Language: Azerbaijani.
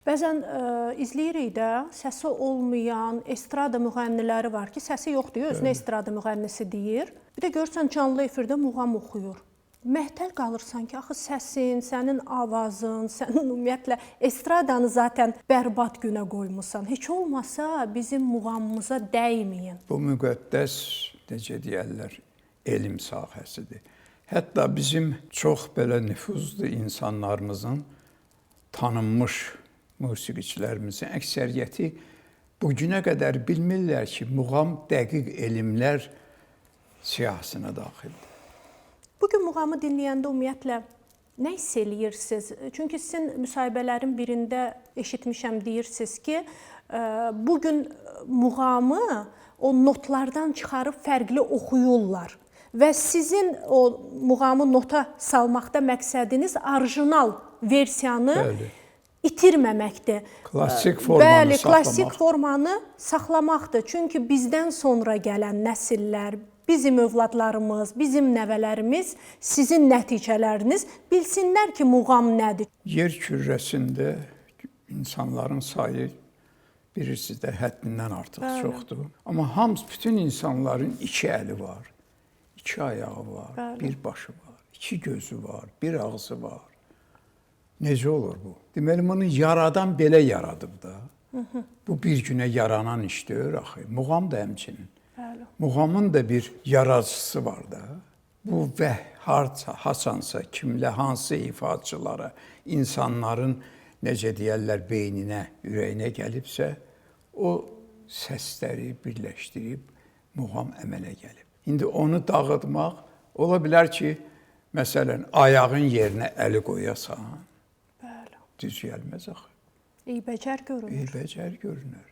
Bəzən izləyirik də, səsi olmayan estrada müğənniləri var ki, səsi yoxdur, özünə estrada müğənnisi deyir. Bir də görürsən canlı efirdə muğam oxuyur. Məhtəl qalırsan ki, axı səsin, sənin avazın, sənin ümumiyyətlə estradanı zaten bərbad günə qoymusan. Heç olmasa bizim muğamımıza dəyməyin. Bu müqəddəs, necə deyərlər, elm sahəsidir. Hətta bizim çox belə nüfuzlu insanlarımızın, tanınmış musiqiçilərimizin əksəriyyəti bugünə qədər bilmirlər ki, muğam dəqiq elmlər siyahısına daxildir. Bugün muğamı dinləyəndə ümumiyyətlə nə hiss eləyirsiniz? Çünki sizin müsahibələrin birində eşitmişəm, deyirsiniz ki, bugün muğamı o notlardan çıxarıb fərqli oxuyurlar. Və sizin o muğamı nota salmaqda məqsədiniz orijinal versiyanı itirməməkdir. Klassik formanı saxlamaq. Klassik formanı saxlamaqdır. Çünki bizdən sonra gələn nəsillər, bizim övladlarımız, bizim nəvələrimiz, sizin nəticələriniz bilsinlər ki, muğam nədir. Yer kürrəsində insanların sayı bilirsiniz də həddindən artıq çoxdur. Amma hamısı, bütün insanların iki əli var, iki ayağı var, bir başı var, iki gözü var, bir ağzı var. Necə olur bu? Deməli, bunu yaradan belə yaradıb da. Bu bir günə yaranan iş deyil axı. Muğam da həmçinin. Muğamın da bir yaradıcısı var da. Bu və haçansa, kimlə, hansı ifaçılara, insanların, necə deyərlər, beyninə, ürəyinə gəlibsə, o səsləri birləşdirib muğam əmələ gəlib. İndi onu dağıtmaq, ola bilər ki, məsələn, ayağın yerinə əli qoyasan, düz gəlməz axı. Eybəcər görünür. Eybəcər görünür.